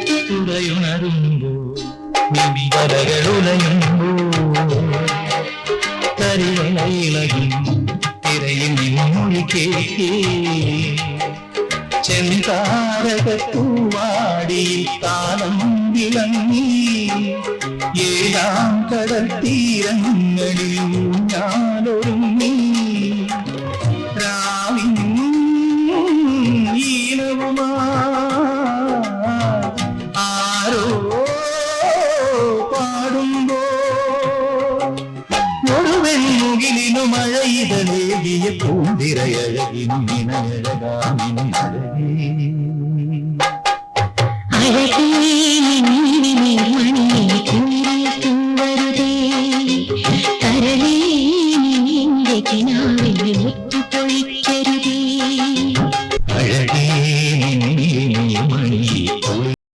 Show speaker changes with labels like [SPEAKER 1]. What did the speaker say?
[SPEAKER 1] തുറയുണരുമ്പോ നിമികലകളുലയുമ്പോ കരിയിളകി തിരയിൽ നിന്നൊഴി കേൾക്കേ ചെന്താരകത്തൂവാടിയിൽ താളം വിളങ്ങി ഏഴാം കടൽ തീരങ്ങളിൽ ഞാനൊരുങ്ങി രാവിൻ ഈണവുമാ ആരോ പാടുമ്പോ മുഴുവൻ മുകിലിനു മഴയിതളേകിയ പൂന്തിരയഴകിനും ഇണയഴകാമിനും അഴകേ
[SPEAKER 2] അഴകേ